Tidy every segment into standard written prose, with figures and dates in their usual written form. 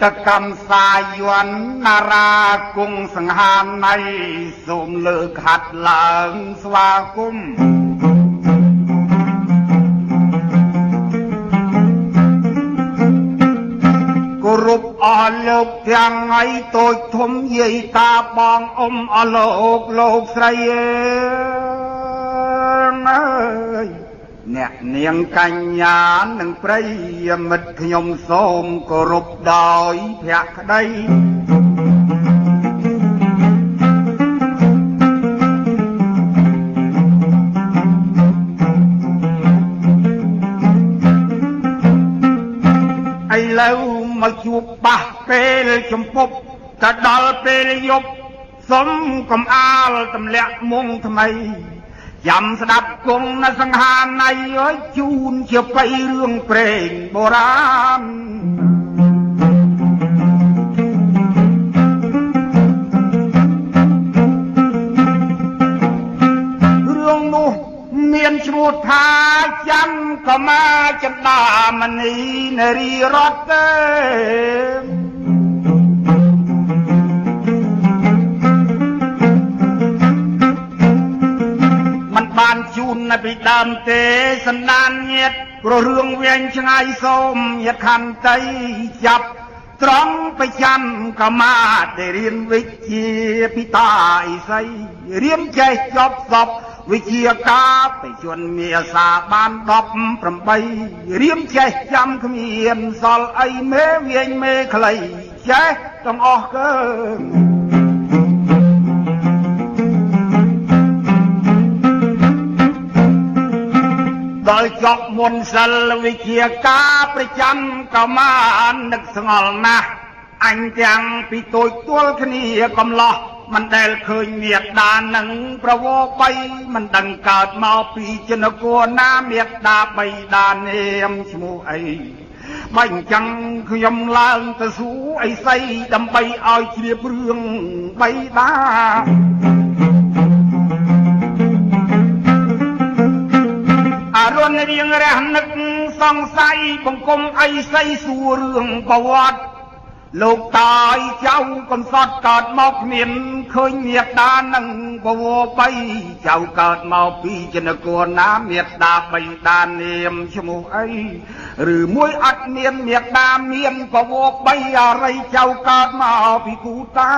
ตะกำสายยวนนารากุงสังหารในสมเลือกหัดหลังสวากุมกรุบอโลกยังไงตัวทมเยตาบองอมอโลกโลกใสเนี่ยเนียงกัญญาหนึ่งปริยมิตรขยมโสมกรุบดอยแผกได้ไอ้แล้วมาจูบปะเปลชมปุบตะดอลเปลยบสมกมอาลตำเละมุงทำไมยำสดับกงนสังหารในจูนเชี่ยวไปเรื่องเปร่งโบราณเรื่องนู้เมียนชมูทาจังก็มาจะด่ามันนี่ในรีรถเต้บานจูนในปีดำเตสันดานเงียดกระเรื่องเวียนชงายส้มเหยียดขันใจจับตรองไปจันก็มาได้เรียนวิชีพิตาอิไซเรียนใจจบสอบวิชีกาไปชวนเมียสาบานดอบปรำไปเรียนใจจำขมียนสอลไอเมเวียนเมใครใจต้องออกเกินโดยจบมนสลวิเชียกาประจำก็มานึกสงอลนะอันยังปีตัวตัวคณีกำลอมันได้เคยเมียดดาหนังประวไปมันดังเกิดมาปีจนกัวน้าเมียดดาใบดาเนมชมูไอบังจังขยำลางตะสูไอใส่ดำใบอ้อยเชียบเรื่องใบดาอารมณ์เรียงแรงนึกสองใสบังคมไอใสสู่เรื่องประวัติโลกตายเจ้ากำสอดเกิดมาเมียนเคยเมียดดานังบวไปเจ้าเกิดมาปีจนกัวน้ำเมียดดาใบดาเนียมชมูไอหรือมวยอัดเมียนเมียดดาเมียนบวไปอะไรเจ้าเกิดมาปีกูตา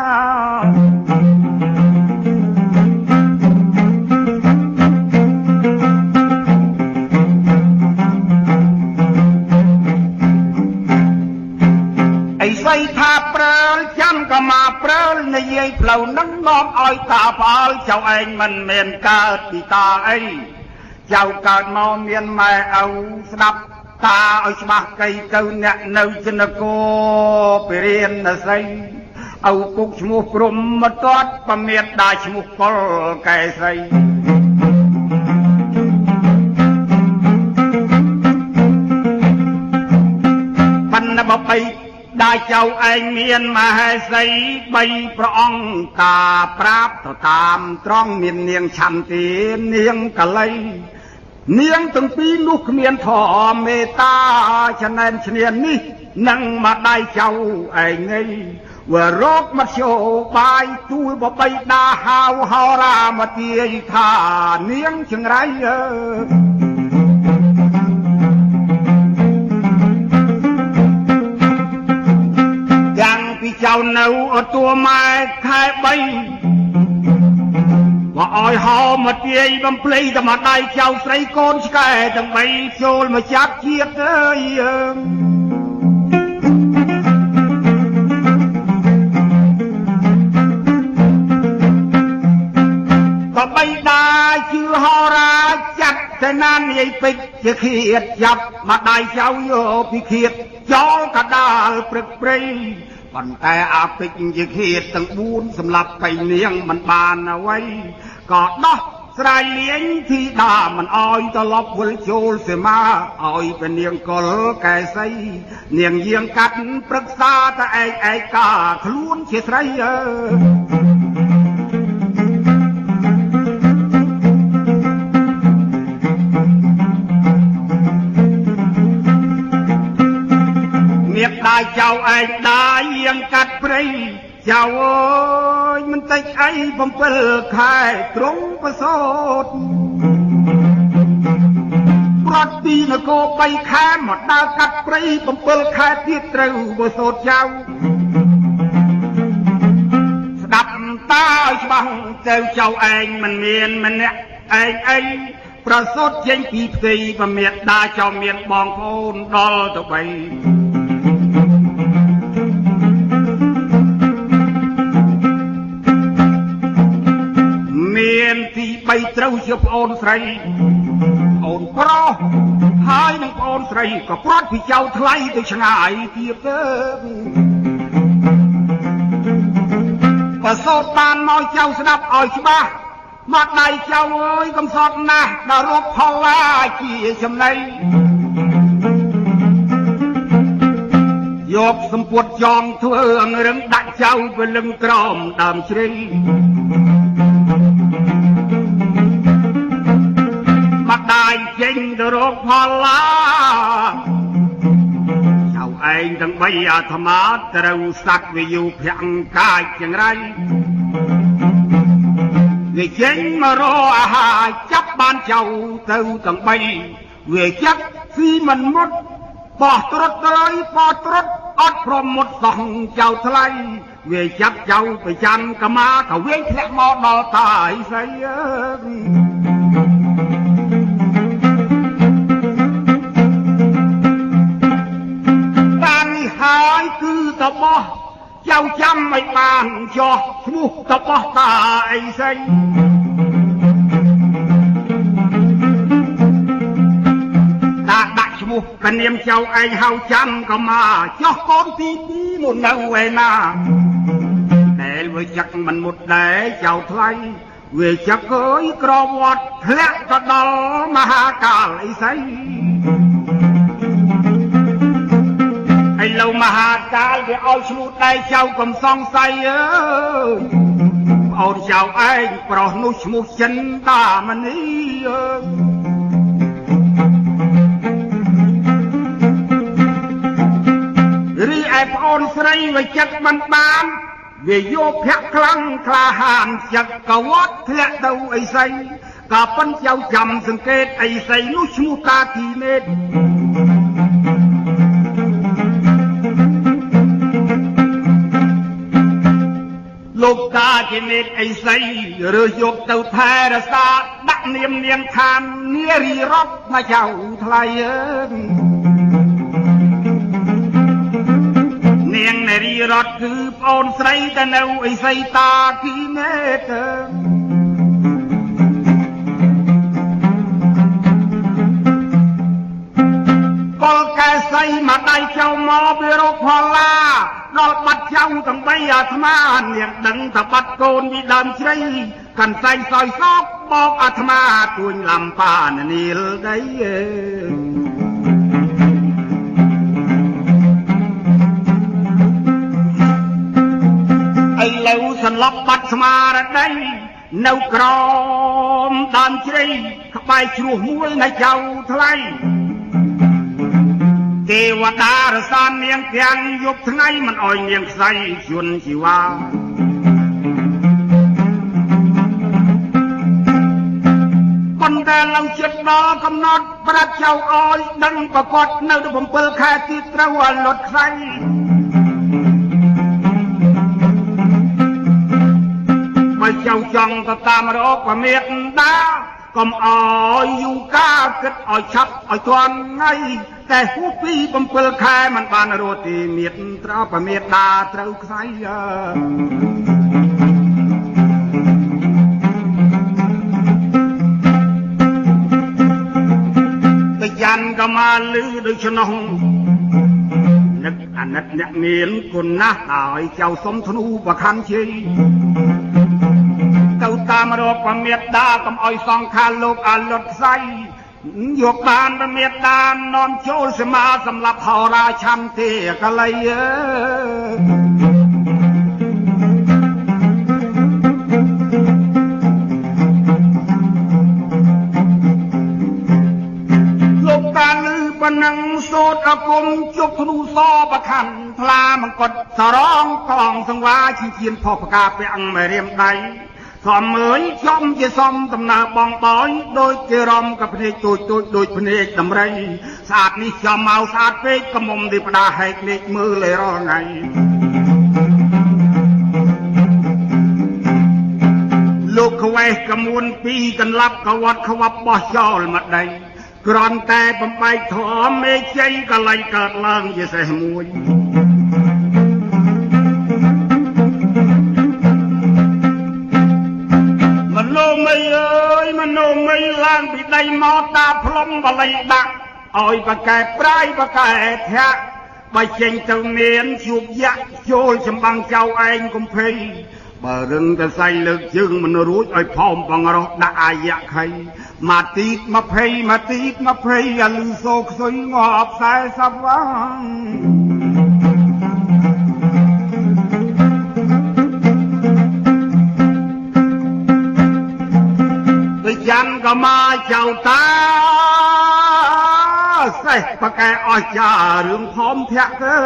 ไอ้ใส่ท่าเปล่าจำก็มาเปล่าในยัยเปล่านั่งน้อมอ้อยตาพาลเจ้าเองมันเมียนเกิดปีตาไอเจ้าเกิดมาเมียนไม่เอาสนับตาเอาฉบับไก่เจ้าเนี่ยในชนโกไปเรียนนะใส่เอากุกชมูกรมมาตอดประเมียดได้ชมูกกอลไก่ใส่ปันนบไปได้เจ้าเองเมียนมาให้ใส่ใบพระองค์ตาปราบต่อตามตรองเมียนเนียงชันตีเนียงกะเลยเนียงตึงปีลูกเมียนทอเมตาฉะนั้นเนียนนี่นั่งมาได้เจ้าเองไงว่าโรคมาโชบายตู้บ่ไปดาหาวหารามาเตียทาเนียงจังไรพี่เจ้าเนาตัวไม้แค่ใบว មកអោយហោមកទាយបំភ្លៃតែមកដៃចៅស្រីកូនឆ្កែទាំងបីចូលមកចាប់ជាតិអើយក៏បីដាជឿហោរាចាត់តែណាននិយាយពេចជាឃាតចាប់មកដៃចៅយកពីឃាតចោលកដាលព្រឹកព្រៃប៉ុន្តែអាពេចជាឃាតទាំង4សម្រាប់បៃនាងមិនបានអ្វីក៏ដោះស្រាយលៀងធីតាមិនអោយត្រឡប់វិលចូលសេមាអោយពនាងកុលកែសីនាងយាងកាត់ប្រឹក្សាតែឯកាខ្លួនជាស្រីមេដាយចៅឯងដាយយាងកាត់ព្រៃចៅអើយមិនតិចអី7ខែត្រង់ប្រសូតប្រត់ពីនគរ3ខែមកដើរកាត់ព្រៃ7ខែទៀតត្រូវប្រសូតចៅស្ដាប់តាឲ្យច្បាស់ទៅចៅឯងមិនមានម្នាក់ឯងអីប្រសូតចេញពីផ្ទៃប្រមេដាចៅមានបងប្អូនដល់ទៅ3មានទី3ត្រូវជាប្អូនស្រីអូនប្រុសហើយនឹងប្អូនស្រីក៏ព្រាត់ពីចៅថ្លៃទៅឆ្ងាយទៀតប្រសូតបានមកចៅស្ដាប់ឲ្យច្បាស់មកដៃចៅអើយកំសត់ណាស់ដល់រកផលឡាជាចំណៃយកសម្ពុតចងធ្វើអង្រឹងដាក់ចៅព្រលឹងក្រមដើមជ្រៃមកដៃចេញទៅរកផលឡាចៅឯងទាំង3អាត្មាត្រូវសัตว์វិយុភាំងកាយចង្រៃវាចេញមករកអាហារចាប់បានចៅទៅទាំង3វាចាក់ស៊ីមិនមុតបោះត្រុតទៅបោះត្រុតអត់ព្រមមុតសោះចៅថ្លៃវាចាប់ចៅប្រចាំកម្មាក៏វាធ្លាក់មកដល់តាយស្រីបាននេះហើយគឺតបោះចៅចាំឲ្យបានចោះឈ្មោះតបោះតាអីស្រីដាក់ឈ្មោះកនាមចៅឯងហៅចាំក៏មកចោះកូនទី2នោះនៅឯណាតែវាចឹកមិនមុតដែរចៅថ្លៃវាចឹកអើយក្រវត្តធ្លាក់ទៅដល់មហាកាលអីស្អីឥឡូវមហាកាលវាឲ្យឈ្មោះដែរចៅកុំសង្ស័យអើយប្អូនចៅឯងប្រុសនោះឈ្មោះចិនតាមនីអើយរីឯប្អូនស្រីវាចឹកមិនបានវាយកភ័ក្រខ្លាំងក្លាហានចឹកក៏វត្តធ្លាក់ទៅអីស្អីក៏ប៉ុនចៅចាំសង្កេតអីស្អីនោះឈ្មោះតាគីនេតលោកតាគីនេតអីស្អីរើសយកទៅថែរក្សាដាក់នាមនាងឋាននារីរតមកចៅថ្លៃនាងនារីរតគឺប្អូនស្រីទៅនៅអីសីតាគីណេតកលកែសីមកដៃចៅមកវារកផលឡាដល់បាត់ចៅទាំង3អាត្មានាងដឹងថាបាត់កូនពីដើមជ្រៃកន្សែងសោយសោកបោកអាត្មាទួញលំប៉ានីលដីឥឡូវសន្លប់បាត់ស្មារតីនៅក្រមដើមជ្រៃក្បែរជ្រោះមួយនៃចៅថ្លៃទេវតារសាននាងទាំងយប់ថ្ងៃមិនអោយនាងខ្សៃជន់ជីវ៉ាប៉ុន្តែឡើងចិត្តដល់កំណត់ប្រាប់ចៅអោយដឹងប្រកបនៅទៅ7ខែទៀតត្រូវឲ្យលត់ខ្សៃបើ ឲ្យចៅចង់ទៅតាមរកប្រមេតដាកុំអោយយូកាគិតឲ្យឆាប់ឲ្យទាន់ថ្ងៃតែហួសពី7ខែមិនបានរត់ទីមៀតត្រូវប្រមេតដាត្រូវខ្សែតែយ៉ាន់ក៏មកលឺដូចឆ្នោះនឹកអាណិតអ្នកមានគុណណាស់ឲ្យចៅសុំធ្នូប្រខណ្ឌជ័យទៅតាមរកប្រមេតដាកុំឲ្យសង្ខារលោកអាលុតខ្សែយកបានប្រមេតដានាំចូលសមាសម្រាប់ហោរាឆន្ទៈកលៃលោកតាលឺប៉ុណ្ណឹងសូត្រអគុំជប់ធ្នូសប្រខណ្ឌថ្លាមង្គតសរងកងសង្វាជាជាផុសផ្កាពាក់មេរៀមដៃសំមើលចំជាសំដំណើរបងបយដូចជារំกับភ្នែកទូចដូចភ្នែកដំរីស្អាតនេះចំមកស្អាតពេកកមុំទីផ្ដាហែកលេខមើលឲ្យរាល់ថ្ងៃលោកខ្វេះកមួនពីរកន្លាប់កវត្តខ្វាប់បោះចោលមកដីគ្រាន់តែបំបែកធំមេជ័យកលៃកើតឡើងជាសេះមួយមនោមីអើយមនោមីឡើងពីដីមកតាផ្លុំបល័យដាក់ឲ្យបកែប្រាយបកែធាក់បើចេញទៅមានជួបយៈចូលចម្បាំងចៅឯងកុំភ័យបើរឹងតែសៃលើកជើងមិនរួចឲ្យផោមបងរោះដាក់អាយៈខៃមកទីក20មកទីក20អាលឺសូខ្សុយងាប់40វាងយ៉ាន់ក៏មកចៅតាសេះបកែអស់ចារឿងផមធាក់ទៅ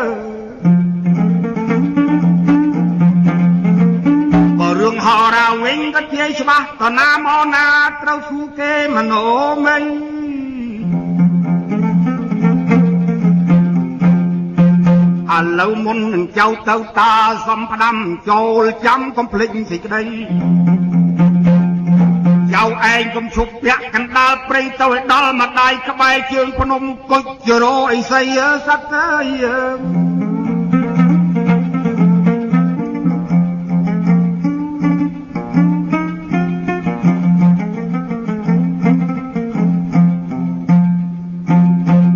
បើរឿងហោរាវិញក៏ជាច្បាស់តណាមកណាត្រូវស៊ូគេមនោមិញឥឡូវមុននឹងចៅទៅតាសំផ្ដាំចូលចាំកុំភ្លេចសេចក្តីចៅឯងកុំឈប់ពាក់កណ្ដាលព្រៃទៅឲ្យដល់ម្ដាយក្បែរជើងភ្នំគុជរោអីសីសត្វអើយ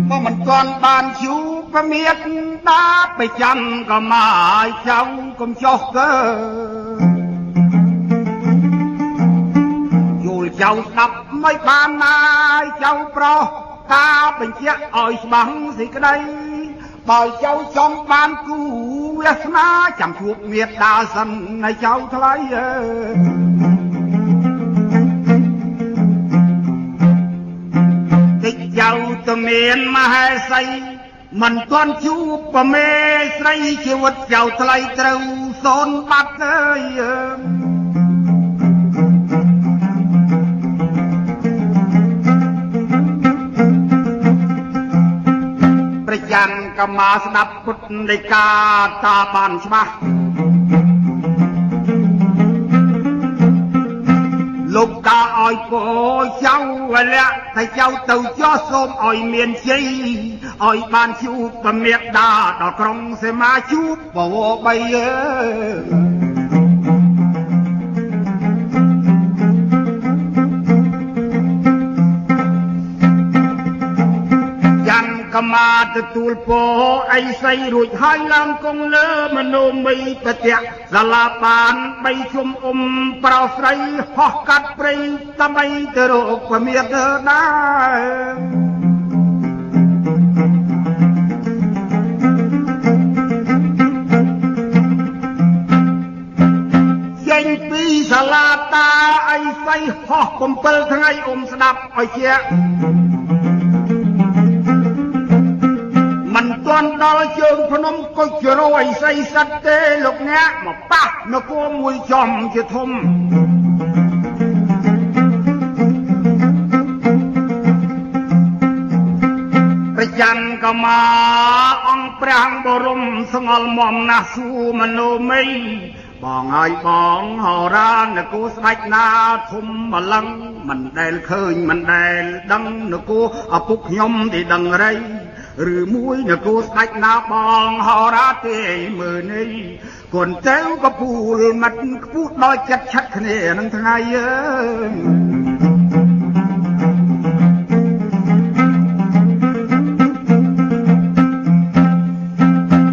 មកមិនទាន់បានជួបប្រមេតដាបចាំក៏មកចៅកុំចុះកើចៅស្ដាប់មិនបានណាយចៅប្រុសតាបញ្ជាក់ឲ្យច្បាស់សេចក្តីបើចៅចង់បានគូវាសនាចាំជួបមេត្តាសិនឲ្យចៅថ្លៃតិចចៅទៅមានមហេសីមិនទាន់ជួបប្រមេស្រីជីវិតចៅថ្លៃត្រូវសូនបាត់អើយប្រចាំក៏មកស្ដាប់ពុទ្ធដីកាតាបានច្បាស់លោកតាឲ្យពោចៅវលៈតែចៅទៅចោះសូមឲ្យមានជ័យឲ្យបានជួបប្រមេតដាដល់ក្រុងសេមាជួបបវរបីក៏មកទទួលពរអីសីរួចហើយឡើងគង់លើមនោមីបតៈសាលាបាន3ជុំប្រោស្រីហោះកាត់ព្រៃដើម្បីទៅរកប្រមេតដែរចេញពីសាលាតាអីសីហោះ7ថ្ងៃស្ដាប់ឲ្យជាមិនទាន់ដល់ជើងភ្នំគុជរោអីសីសិតទេលោកអ្នកមកប៉ះនគរមួយចំជាធំប្រចាំក៏មកអង្គព្រះបរមស្ងល់មមណាស់សួរមនោមី បងហើយបងហោរានគូស្ដេចណាធំម្លឹងមិនដែលឃើញមិនដែលដឹងនគូឪពុកខ្ញុំទីដឹងរីឬមួយនគូស្ដេចណាបងហោរាទេមើលនេះគន់ទៅក៏ពូលមិនខ្ពស់ដល់ចិត្តឆាត់គ្នានឹងថ្ងៃ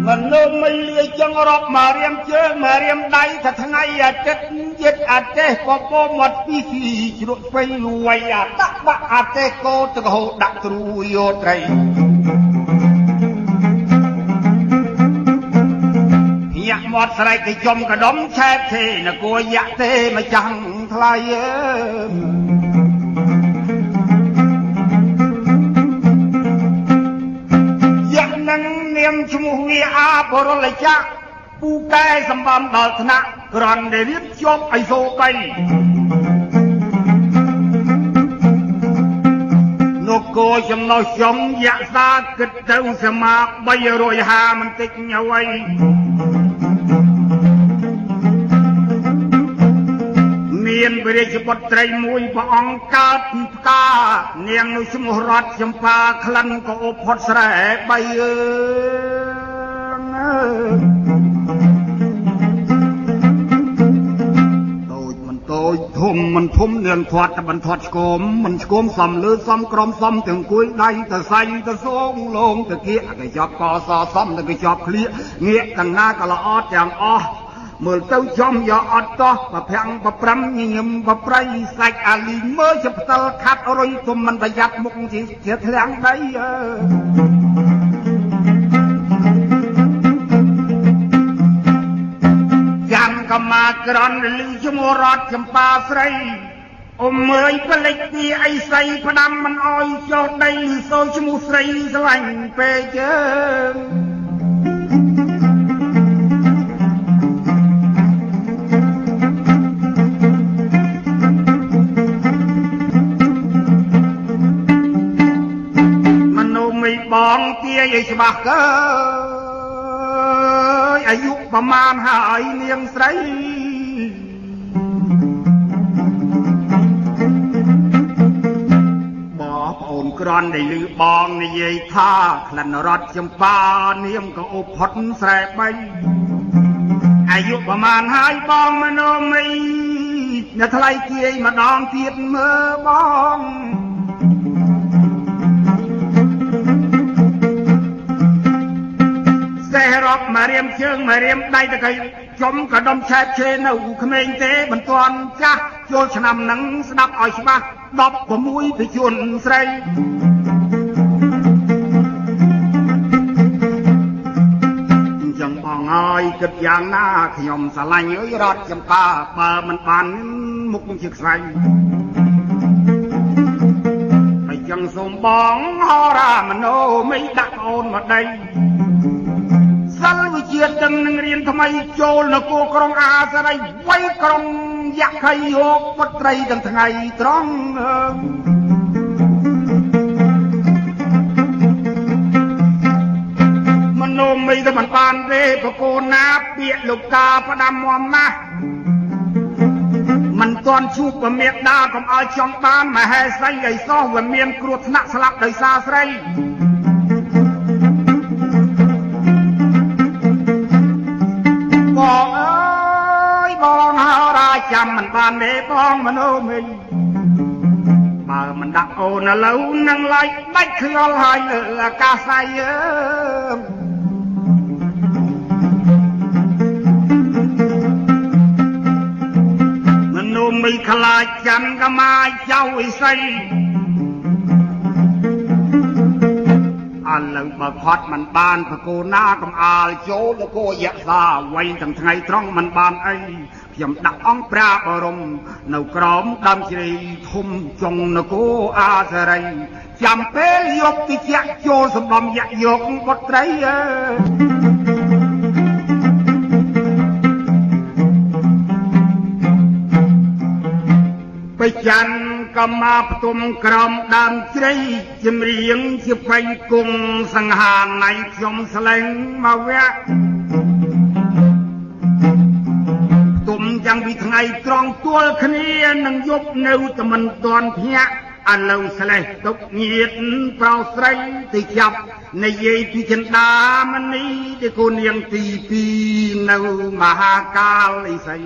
មនុស្សមិនលាយចង់រាប់មករៀមជើងមករៀមដៃថាថ្ងៃអាទិត្យយិតអាទេះបបោមាត់ពីជ្រក់ស្វ័យលួយអាដាក់បាក់អាទេះកោទៅហូតដាក់ទ្រូយោត្រីញាក់មាត់ស្រែកទៅចំកដុំឆែបទេនគួរយ៉ាក់ទេមកចាំងថ្លៃនឹងនាមឈ្មោះងារអាបរលចាក់ពូកែសម្បំដល់ថ្នាក់ក្រន់ដែលរៀបជាប់ឲ្យសូបីនគរចំណោះចំយក្សាគិតទៅសមា350មិនតិចអ្វីមានព្រះរាជបុត្រីមួយព្រះអង្គកើតពីផ្កានាងនោះឈ្មោះរតចម្ប៉ាក្លិនក៏អផុតស្រែបីតូចមិនតូចធំមិនធំនាងធាត់តែបន្ធាត់ឆ្គមមិនឆ្គមសំលើសំក្រមសំទាំងគួយដៃទៅសាញ់ទៅសងលងទៅគៀកទៅជាប់កសសំទៅជាប់ឃ្លៀកងាកទាំងណាក៏ល្អទាំងអស់មើលទៅចំយកអត់តោះប្រភាំងប្រប្រាំញញឹមប្រប្រៃសាច់អាលីមើលជាផ្ទល់ខាត់រុយទុំមិនប្រយ័ត្នមុខជាធ្លាំងដីចាំក៏មកក្រន់លឺឈ្មោះរត់ចម្ប៉ាស្រីអ៊ំមើលផ្លេចពីអីស្រីផ្ដាំមិនអោយចោលដីសូឈ្មោះស្រីស្រឡាញ់ពេកជើងបងទាយឲ្យច្បាស់កើអាយុប្រមាណហើយនាងស្រីបងប្អូនក្រន់ដែលឮបងនិយាយថាក្លិនរត់ចម្ប៉ានាងក៏អុបផុតស្រែបីអាយុប្រមាណហើយបងមនោមីអ្នកថ្លៃទាយម្ដងទៀតមើលបងសេះរកមករៀមជើងមករៀមដៃទៅគេចំកដុំឆែបឆេនៅក្មេងទេមិនទាន់ចាស់ចូលឆ្នាំហ្នឹងស្ដាប់ឲ្យច្បាស់16ពីជួនស្រីចឹងបងហើយគិតយ៉ាងណាខ្ញុំស្រឡាញ់អើយរត់ចំប៉ាបើមិនបានមុខជាខ្សែហើយចឹងសូមបងហោរាមនោមិនដាក់ប្អូនមកដៃសិលវិជាទាំងនឹងរៀនថ្មីចូលនគរក្រុងអាសរីវ័យក្រុងយក្ខីយកពុត្រីទាំងថ្ងៃត្រង់មនោមីទៅមិនបានទេប្រគោណាពាក្យលោកតាផ្ដាំមមណាស់មិនទាន់ជួបពមេដាកុំឲ្យចង់បានមហេសីឲ្យសោះវាមានគ្រោះថ្នាក់ស្លាប់ដោយសារស្រីបងអើយបងហោរាចាំមិនបានទេបងមនោមីបើមិនដាក់អូនឥឡូវនឹងឡាយដាច់ខ្យល់ហើយលើអាកាស័យមនោមីខ្លាចចាំក៏មកចៅអ៊ីសីឥឡូវបើផត់មិនបានប្រគោណាកំអាលចូលនគរយក្សាវ័យទាំងថ្ងៃត្រង់មិនបានអីខ្ញុំដាក់អង្គប្រាបរមនៅក្រោមដើមជ្រៃធំចុងនគរអាសរីចាំពេលយកទីជាចូលសម្បំយៈយកបុត្រីបិចានក៏មកផ្ទុំក្រំដើមជ្រៃចម្រៀងជាបេងគង់សង្ហាណៃខ្ញុំស្លែងមកវៈ ចាំងពីថ្ងៃត្រង់ទួលគ្នានឹងយប់នៅតែមិនទាន់ភ្ញាក់ឥឡូវស្លេះទុកញាតប្រោស្រីទៅចាប់និយាយពីចិន្តាមនីទីគូនាងទី2នៅមហាកាលឥសី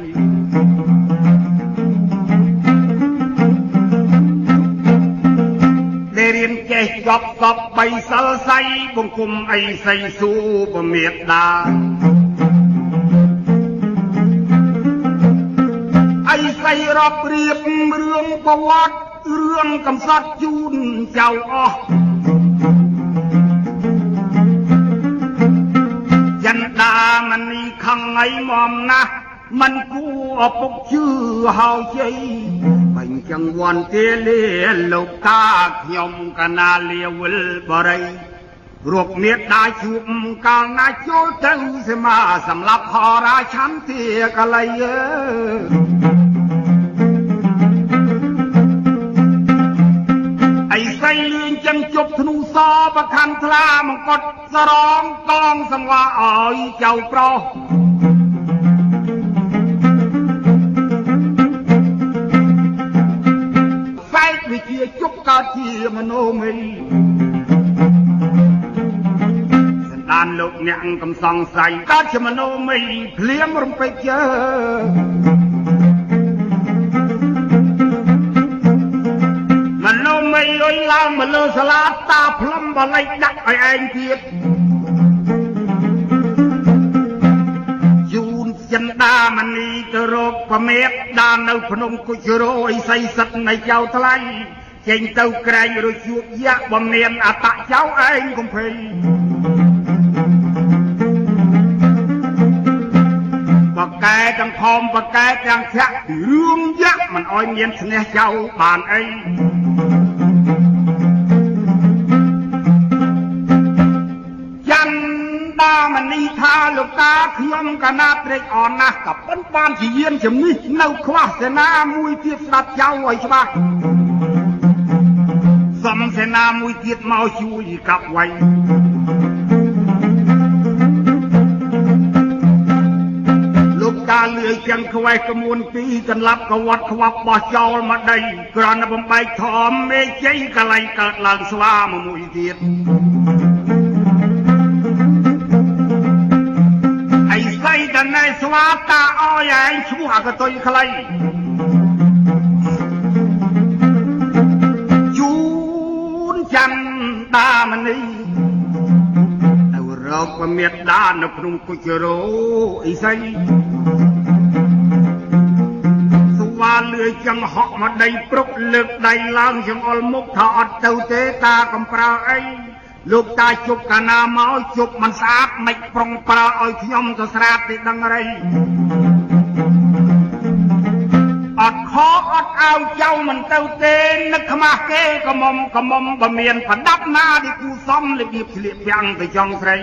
ដែលរៀនចេះចប់សពបីសិលស័យបង្គំអីស័យសួរពមេត្តាអីស័យរាប់រៀបរឿងប្រវត្តិរឿងកំសត់ជូនចៅអស់ចន្តាមនីខំអីមកណាស់មិនគួរឪពុកជឿហើយជ័យបាញ់ចង្វាន់ទេលាលោកតាខ្ញុំកណាលាវិលបរិយរកមេត្តាជួបកាលណាចូលទៅសេមាសម្រាប់ហរាឆន្ទាកលៃអីសៃលឿនចឹងជប់ធ្នូសបខណ្ឌថ្លាមកកត់សរងកងសង្វាឲ្យចៅប្រុសផ្សេកវិជាជប់កើតជាមនោមីសន្តានលោកអ្នកកំសង្ស័យកើតជាមនោមីភ្លៀងរំពេចជើមនោមីលុយឡើងមកលើសាលាតាផ្លុំបល័យដាក់ឲ្យឯងទៀតចិន្តាមនីទៅរកពមេត្តានៅភ្នំគុជរោអីស័យសិទ្ធនៃចៅថ្លៃចេញទៅក្រែងរជួបយៈបំមានអតចៅឯងកំភៃបកែទាំងខំបកែទាំងធាក់រឿងយៈមិនអោយមានស្នេហ៍ចៅបានអីមនីថាលោកតាខ្ញុំកណាត់ត្រេកអរណាស់ក៏ប៉ុន្តែបានជាយានជំនិះនៅខ្វះសេនាមួយទៀតស្ដាប់ចៅឲ្យច្បាស់សំសេនាមួយទៀតមកជួយកាប់ໄວលោកតាលឿយចឹងខ្វេះក្មួនពីរកន្លាប់កវាត់ខ្វាប់បោះចោលមកដីគ្រាន់តែបំបែកធំមេជ័យកលែងកើតឡើងស្វាមួយទៀតតែណែស្វាតាអោយឯងឈ្មោះអកតុយខ្លីជូនចន្តាមនីទៅរកពមេត្តានៅភ្នំគុជរោអីស័យស្វាលឿយចឹងហក់មកដីព្រុកលើកដៃឡើងចង្អុលមុខថាអត់ទៅទេតាកំប្រើអីលោកតាជប់កាណាមកជប់មិនស្អាតមិនប្រុងប្រើឲ្យខ្ញុំទៅស្រាតទេដឹងរីអត់ខកអត់អើចៅមិនទៅទេនឹកខ្មាស់គេកមុំបើមានប្រដាប់ណាដែលគូសំរបៀបស្លៀកពាក់ទៅចង់ស្រី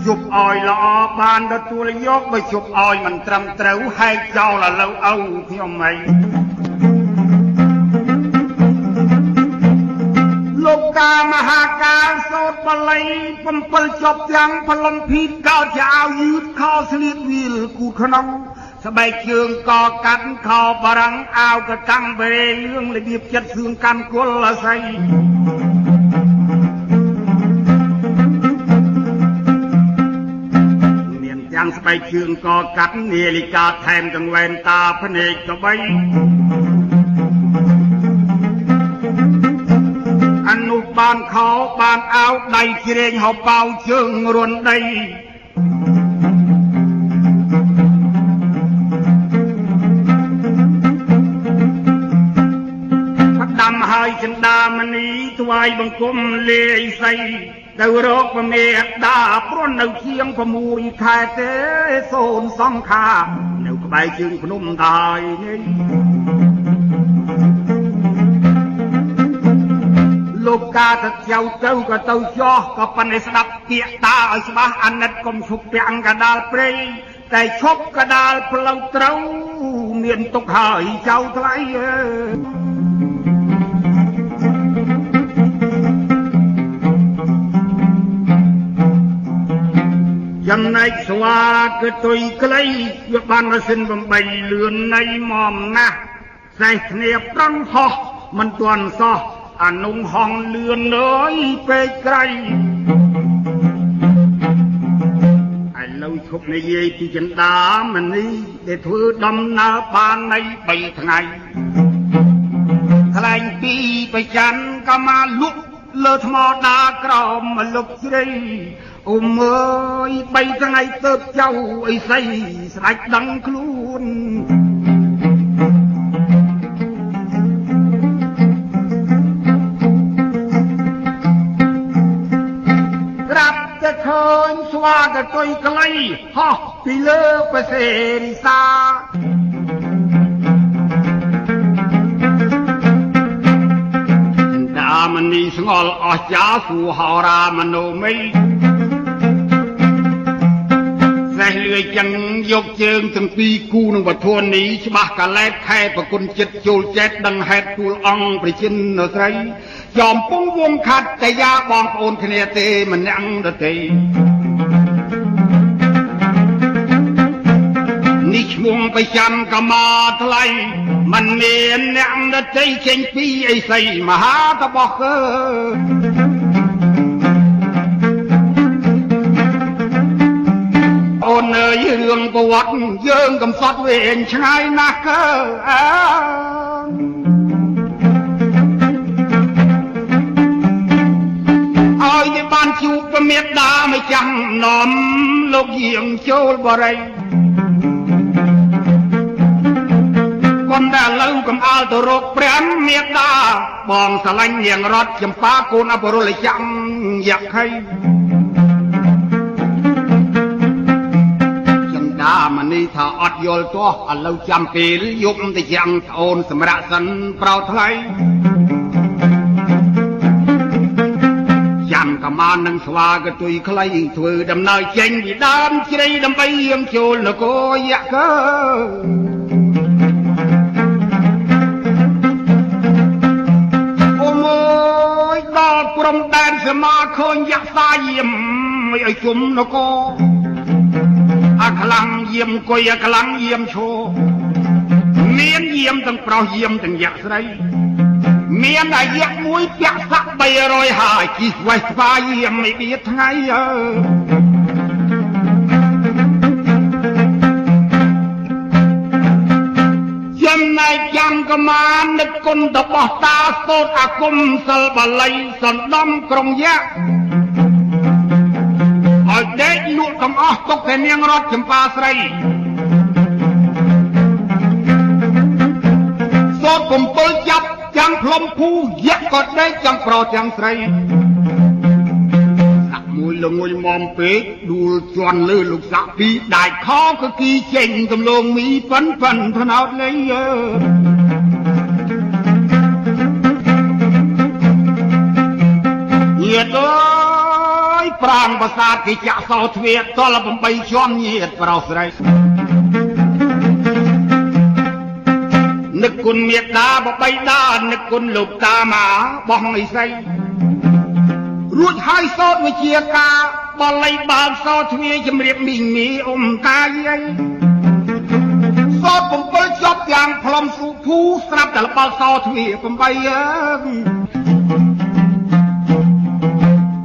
ជប់ឲ្យល្អបានទទួលយកបើជប់ឲ្យមិនត្រឹមត្រូវហែកចោលឥឡូវឪខ្ញុំអីលោកតាមហាកាលសូត្របល័យ7ចប់ទាំងប្លន់ភីតកោជាអាវយឺតខោស្លៀកវាលគូក្នុងស្បែកជើងកកាត់ខោបារាំងអាវកតាំងបេរលឿងរបៀបចិត្តសឿងកាន់គល់អាស័យមានទាំងស្បែកជើងកកាត់នាឡិកាថែមទាំងវ៉ែនតាភ្នែកក្បីអនុបានខោបានអាវដៃជ្រែងហោប៉ៅជើងរន់ដីផ្ដាំហើយចិន្តាមនីថ្វាយបង្គំលាយស័យទៅរកពមេត្តាព្រោះនៅជាង6ខែទេសូនសង្ខានៅក្បែរជើងភ្នំដែរនេះលោកតាទៅចៅទៅក៏ទៅចោះក៏ប៉ុន្តែស្ដាប់ពាក្យតាឲ្យច្បាស់អាណិតកុំឈប់ពាំងកដាលព្រៃតែឈប់កដាលផ្លូវត្រូវមានទុកហើយចៅថ្លៃច ចំណែកស្វាគឺទុយក្លីវាបានម៉ាស៊ីនបំបីលឿននៃមមណាស់សេះគ្នាប្រងហោះមិនទាន់សោះអានុងហងលឿនអើយពេកក្រៃឥឡូវឈប់និយាយពីចិន្តាមនីដែលធ្វើដំណើរបាននៃ3ថ្ងៃថ្លែងពីបច្ច័នក៏មកលក់លើថ្មដាក្រមមកលុបជ្រៃអ៊ុំអើយ3ថ្ងៃទៅចៅអីស្អីស្ដេចដឹងខ្លួនក្រាប់តែឃើញស្វាក៏ទុយក្លីហោះពីលើប្រសេរីសាមនីស្ងល់អស្ចារ្យសួរហោរាមនោមីសេះលឿយចឹងយកជើងទាំងពីរគូនឹងវធននេះច្បាស់កាឡែតខែប្រគុណចិត្តចូលចេតដឹងហេតុទូលអង្គព្រះចិននៅស្រីចំពងវងខាត់តែយ៉ាបងប្អូនគ្នាទេម្នាក់ដទៃនេះឈ្មោះបច្ច័នក៏មកថ្លៃមិនមានអ្នកដទៃចេញពីអីសីមហាតបោះកើអូនអើយរឿងប្រវត្តិយើងកំសត់វែងឆ្ងាយណាស់កើឲ្យតែបានជួបប្រមេដាមិនចាំនាំលោកយាងចូលបរិយคนแต่เล่ากำอาตรกเปลี่ยนเมียดาบองสลังเงียงรถจำปาโกนอภรเลยจังอยากให้จังดามันนี่ถ้าอดยลตัวเราจำปีลยุบแต่ยังโอนสมรสันเปล่าไทยจำกำมานังสวากตุยใครถือดำเนินเจงดีดำใจดำไปยังโจลแล้วก็อยากกรมแดนสมาคมยักษ์ตาเยี่ยมไม่ไอจุ่มนกอักลังเยี่ยมกอยอักลังเยี่ยมโชเมียนเยี่ยมตั้งเปล่าเยี่ยมตั้งยักษ์ไรเมียนไอยักษ์มวยเปียกสักใบรอยหายกี่ไว้ฟ้าเยี่ยมไม่เบียดไงยำในยำก็มานึกคนตะบอตาโซดอาคมสลบไหลสันดำกรงยะเอาเด็กลูกต้องออกตกแต่เนียงรถจำปาใส่โซดผมเปิดจับจังพลมผู้ยะก็ได้จังโปรจังใส่มวยลงมวยมอมเป๊กดูจวนเลือลูกสาวปีได้ข้อก็กี่เจงกำลงมีปันพนาดเลยเหยียดเอ้ยปรางประสาทกิจสาวเทียดตอนละผมไปช้อนเหยียดเปล่าใส่นึกคุณเมียดาบอกไปด้านนึกคุณลูกตาหมาบอกไม่ใส่รูดให้โซดวิเชียกาบอลไลบาลโซดเวียจำเรียบมิ่งมีอมตายโซดผมเปิดจบอย่างพลอมสุผู้สนับแต่ละบาลโซดเวียผมไป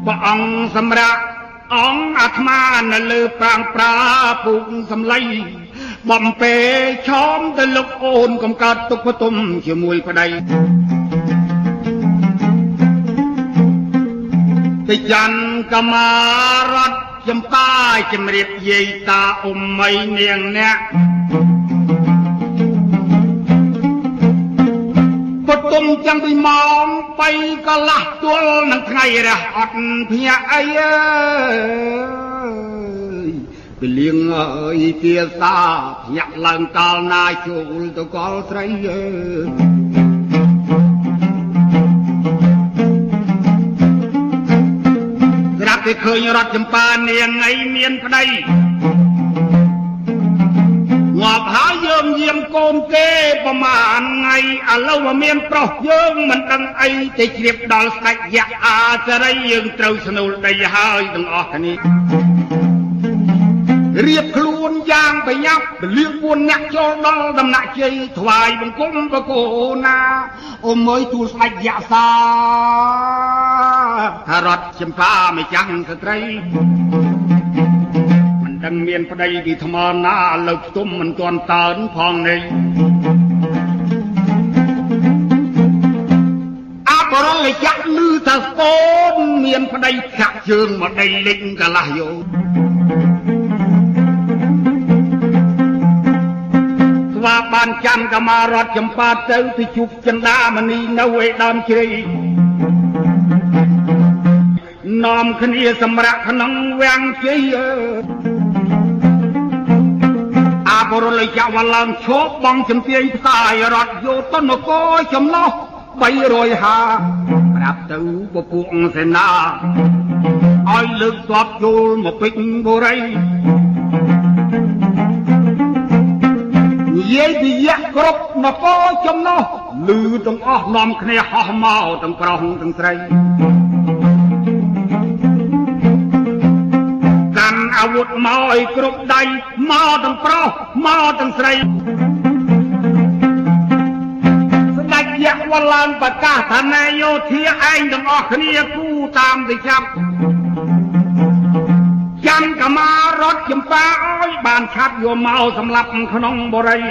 ปองสำราองอาตมาณเลือปรางปลาปุงสำไลบอมเปช้อมตะลุกโอนกำกัดตุกปตุมเชื่อมวยกระไดไปจันกมารัดจำป้ายจำเรียบเยตาอมไม่เนียงเนี่ยปตุมจังไปมองไปก็ละตัวนังไงระอดเพียไอ้ไปเลี้ยงเตียซาอยากลังกาลนาชูลตัวกอลไตรไปเคยรัดจำปาเนียงไงเมียนพนัยงอบหาเยิมเยี่ยมโกมเกประมาณไงอาเล่าว่าเมียนเปราะเยิงมันดังไอจะเฉียบดอลสักอยากอาจะได้ยังเต้าสนุลได้หายตั้งออกนี้ រៀបខ្លួនយ៉ាងប្រញាប់លៀងពួនអ្នកចូលដល់ដំណាក់ជ័យថ្វាយបង្គំបកូណាអមើយទូលស្ដេចយក្សាថារត់ចំផាមិនចាំងស្ត្រីមិនដឹងមានប្តីពីថ្មណាលើផ្ទុំមិនទាន់តើនផងនេះបរលចាក់លឺថាស្ពូនមានប្តីខាក់ជើងមកដីលិញកលាស់យោស្វាបានចាំកមារត់ចម្ប៉ាទៅទៅជួបចិន្តាមនីនៅឯដើមជ្រៃនាំគ្នាសម្រាប់ក្នុងវាំងជ័យអាបរលចាក់វឡើងឈប់បងចំទាយផ្សាយរត់យោទៅនគរចំណោះ300ហាប្រាប់ទៅពពួកសេនាឲ្យលើកទ័ពចូលមកពេញបុរីនិយាយពីយៈគ្រប់នគរចំណោះលឺទាំងអស់នាំគ្នាហោះមកទាំងប្រុសទាំងស្រីកាន់អាវុធមកឲ្យគ្រប់ដៃមកទាំងប្រុសមកទាំងស្រីយៈវឡើងប្រកាសថានាយោធាឯងទាំងអស់គ្នាគូតាមទៅចាប់ចាំកមារត់ចម្ប៉ាឲ្យបានឆាប់យកមកសម្លាប់ក្នុងបរិយ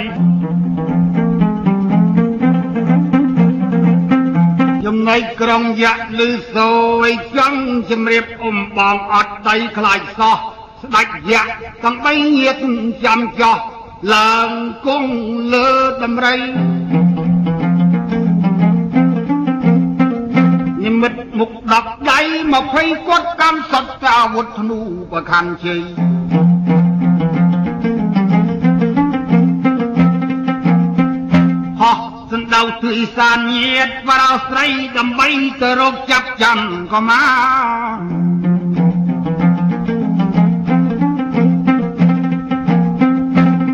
ចំណែកក្រុងយៈលឺសូយចង់ជំរាបបងអត់ដីខ្លាចសោះស្ដេចយៈទាំង3ញាតចាំចោះឡើងគង់លើដំរីនិមិត្តមុខ10ដៃ20គាត់កម្មសត្វអាវុធធ្នូប្រខាន់ជ័យហោះសណ្ដៅទិសានញាតបរោស្រីដើម្បីទៅរកចាប់ចាំក៏ម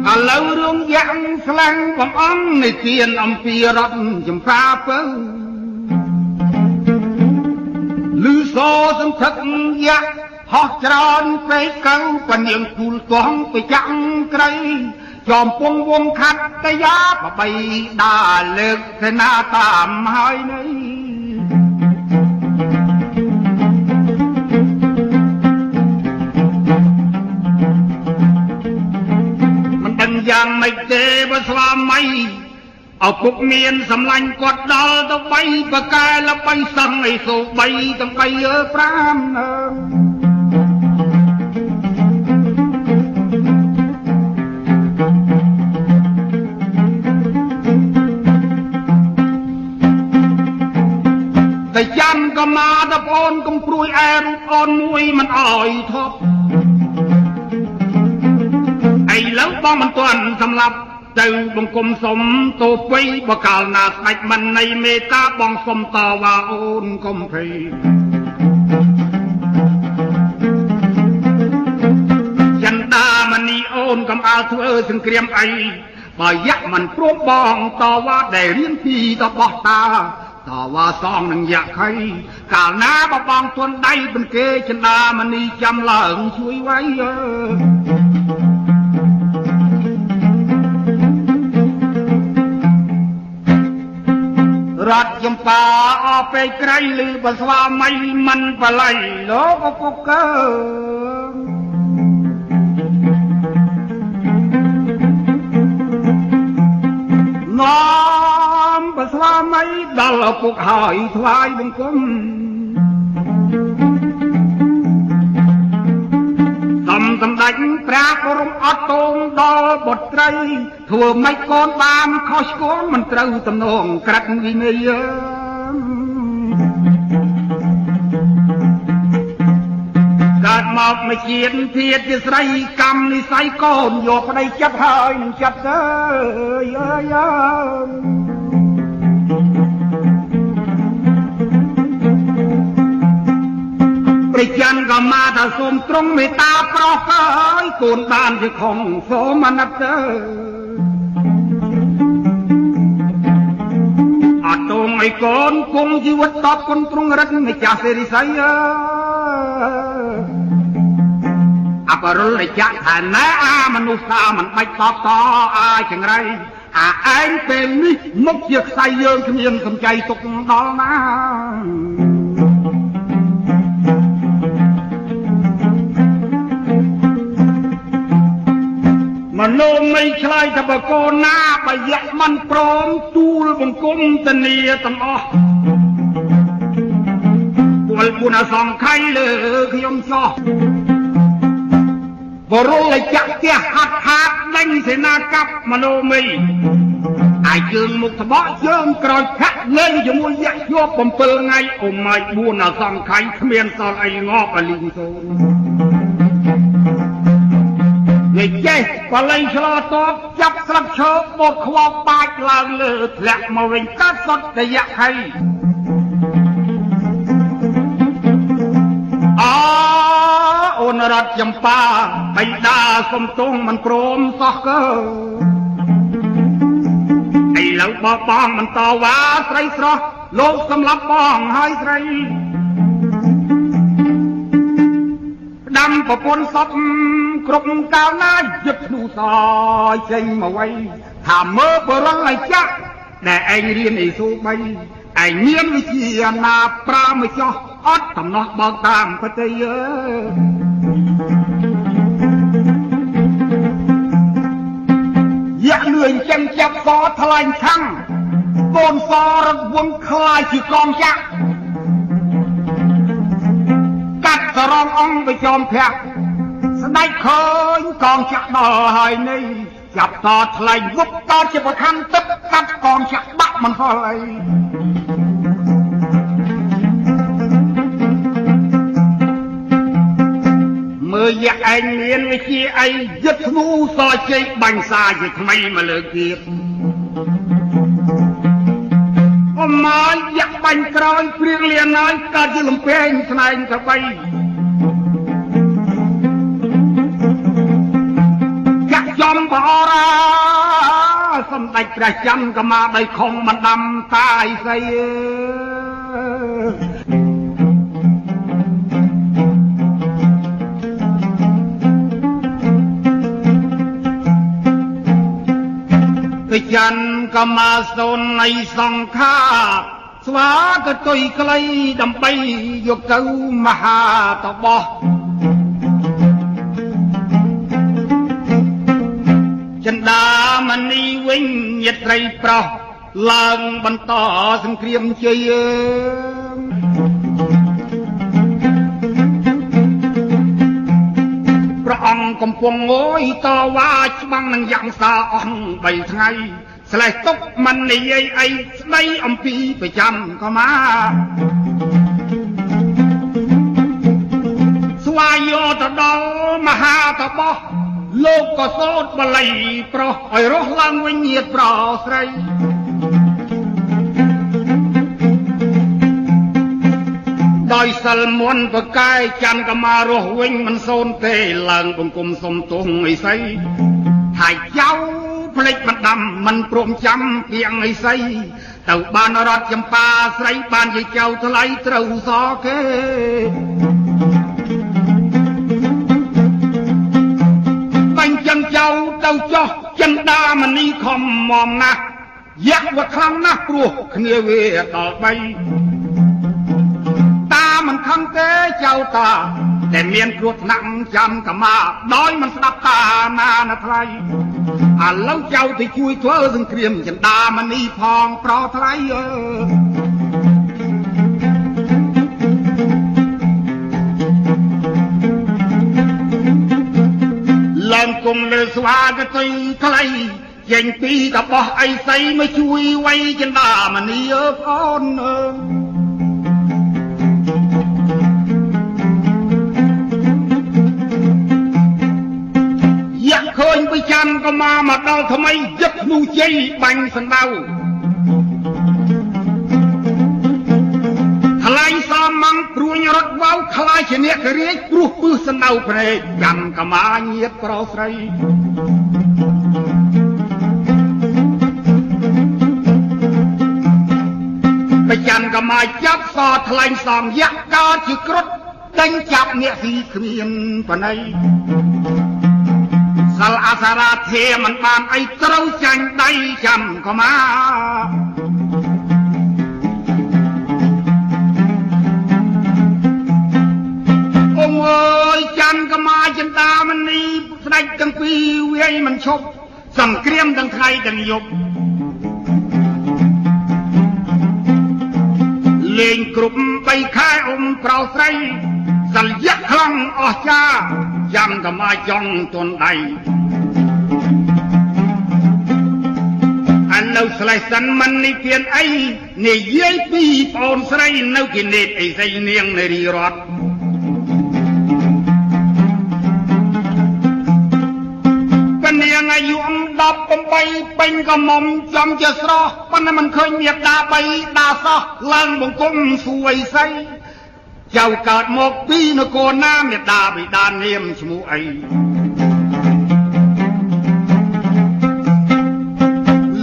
កឥឡូវរឿងយ៉ាងស្លាំងបងអង្គនៃទានអំពីរត់ចម្ប៉ាពើលឺសូសន្ធឹកយៈហោះច្រើនពេកកៅពនាងគូលទងទៅចាក់ក្រៃចំពងវងខាត់តយ៉ាបបីដាលើកសេនាតាមហើយនេះមិនដឹងយ៉ាងម៉េចទេបើស្វាមីឪពុកមានសម្លាញ់គាត់ដល់ទៅ3ប្រកែល្បីសឹងឲ្យសូ3ទាំង35តែចាំក៏មកទៅបងអូនកុំព្រួយអែរូបអូនមួយមិនអោយធប់ឥឡូវបងមិនទាន់សម្លាប់ទៅបង្គំសុំតូពីបកាលណាស្ដេចមិននៃមេត្តាបងសុំតវ៉ាអូនកុំភ័យចន្តាមនីអូនកុំអាលធ្វើសង្គ្រាមអីបើយៈមិនព្រមបងតវ៉ាដែលរៀនពីតបោះតាតវ៉ាសងនឹងយៈខៃកាលណាបបងទន់ដៃបន្គេចន្តាមនីចាំឡើងជួយໄວរត់ចំប៉ាអពេកក្រៃលឺបើស្វាមីមិនបល័យលោកឪពុកកើនាំបើស្វាមីដល់ឪពុកហើយថ្វាយបង្គំសម្ដេចប្រាគរំអត់ទងដល់បុត្រីធ្វើម៉េចកូនបានខុសឆ្គងមិនត្រូវទំនងក្រិតវិន័យកើតមកមួយជាតិធាតជាស្រីកម្មនិស័យកូនយកប្តីចិត្តហើយនឹងចិត្តទៅព្រះច័ន្ទក៏មកថាសូមទ្រង់មេត្តាប្រោសហើយកូនបានជាខំសូមអាណិតទៅអត់ទងឲ្យកូនគង់ជីវិតតបគុណទ្រង់រិទ្ធម្ចាស់សិរិស័យ បរុលចាក់ថាណែមនុស្សតាមិនបាច់តបតចង្រៃឯងពេលនេះមុខជាខ្សែយើងគ្មានសំចៃទុកដល់ណាមនោមីឆ្លើយថាបកូនណាបើយៈមិនព្រមទូលបង្គំធានាទាំងអស់ពលពុនសង្ខ័យលើខ្ញុំចោះបរុលចាក់ផ្ទះហាត់ហាត់ដេញសេនាកាប់មនោមីអាយជើងមុខត្បកជើងក្រោយខាក់លេងជាមួយយៈជាប់7ថ្ងៃអ៊ុំម៉ាយ4សង្ខ័យគ្មានសល់អីងប់អលីងសូននិយាយបលែងឆ្លោតបចាប់ស្លឹកឈើបោតខ្វល់បាច់ឡើងលើធ្លាក់មកវិញកាត់សុទ្ធតែយៈខៃអូនរត់ចម្ប៉ាបៃតាសុំទងមិនព្រមសោះកើឥឡូវបងមិនតវ៉ាស្រីស្រស់លោកសម្លាប់បងហើយស្រីដាំប្រពន្ធសពគ្រប់កាលណាយឹកធ្នូសចេញមកໄວថាមើលបរិលឲ្យចាក់ដែលឯងរៀនអីស៊ូ3ឯងមានវិជាណាប្រាមិនចោះអត់តំណោះបើកតាមប្រតិយយៈលឿនចឹងចាប់សថ្លាញ់ឆាំងកូនសរត់វងខ្លាយជាកងចាក់កាត់សរងអង្គទៅចោមភ័ក្រស្ដេចឃើញកងចាក់ដល់ហើយនេះចាប់តថ្លែងវុកតជាប្រខំទឹកកាត់កងចាក់បាក់មិនហល់អីមើលយៈឯងមានវិជាអីយឹកធ្នូសជ័យបាញ់សាជាថ្មីមកលើកទៀតអមមកយៈបាញ់ក្រោយព្រៀងលៀនហើយកើតជាលំពេងស្នែងទៅបីចាក់ចំបអរាសម្ដេចព្រះច័ន្ទក៏មកដោយខំមិនដាំតាយស្អីព្រះច័ន្ទក៏មកសូននៃសង្ខាស្វាក៏ទុយក្លីដើម្បីយកទៅមហាតបោះចិន្តាមនីវិញញាត្រីប្រុសឡើងបន្តសង្គ្រាមជ័យព្រះអង្គកំពុងងយតវ៉ាច្បាំងនឹងយ៉ាងសាអស់3ថ្ងៃស្លេះទុកមិននិយាយអីស្ដីអំពីប្រចាំក៏មកស្វាយទៅដល់មហាតបោះលោកក៏សូត្របល័យប្រុសឲ្យរស់ឡើងវិញញាតប្រុសស្រីដោយសិលមន្តប្រកែកច័ន្ទក៏មករស់វិញមិនសូនទេឡើងបង្គំសុំទោសអីស្អីហើយចៅភ្លេចមិនដាំមិនព្រមចាំពីងអីស្អីទៅបានរត់ចម្ប៉ាស្រីបានជាចៅថ្លៃត្រូវសគេបាញ់ចឹងចៅទៅចោះចិន្តាមនីខំមមណាស់យៈវាខ្លាំងណាស់ព្រោះគ្នាវាដល់3មិនខំទេចៅតាតែមានគ្រោះថ្នាក់ចាំកម្មាដោយមិនស្ដាប់តាណាណាថ្លៃឥឡូវចៅទៅជួយធ្វើសង្គ្រាមចិន្តាមនីផងប្រោថ្លៃឡើងគុំលើស្វាក៏ទៅថ្លៃចេញពីតបោះអីស្អីមកជួយវៃចិន្តាមនីបងឃើញបិច័ន្ទក៏មកដល់ថ្មីយឹកនោះជ័យបាញ់សណ្ដៅថ្លៃសមម៉ងព្រួញរត់វ៉ៅខ្លាយជាអ្នករាជព្រោះពឹសសណ្ដៅភ្នែកចាំក៏មកញាតប្រុសស្រីបិច័ន្ទក៏មកចាប់សថ្លែងសំយៈកើតជាគ្រុឌ តែងចាប់អ្នកស៊ីគ្មានបណៃសាលអាសារាធាមិនបានអីត្រូវចាញ់ដៃចាំក៏មកអើយចាំក៏មកចិន្តាមនីស្ដេចទាំងពីរវាយមិនឈប់សង្គ្រាមទាំងថ្ងៃទាំងយប់លេងគ្រប់3ខែប្រុសស្រីសលយៈខ្លាំងអស់ចាចាំក៏មកចង់ទន់ដៃអាននៅស្លេះសិនមិននេះពៀនអីនិយាយពីប្អូនស្រីនៅគិនេតអីស្អីនាងនារីរតនាងអាយុ18ពេញក៏មុំចំជាស្រស់ប៉ុន្តែមិនឃើញមេដាបីដាសោះឡើងបង្គំសួយស័យចៅកើតមកពីនគរណាមេដាបិតានាមឈ្មោះអី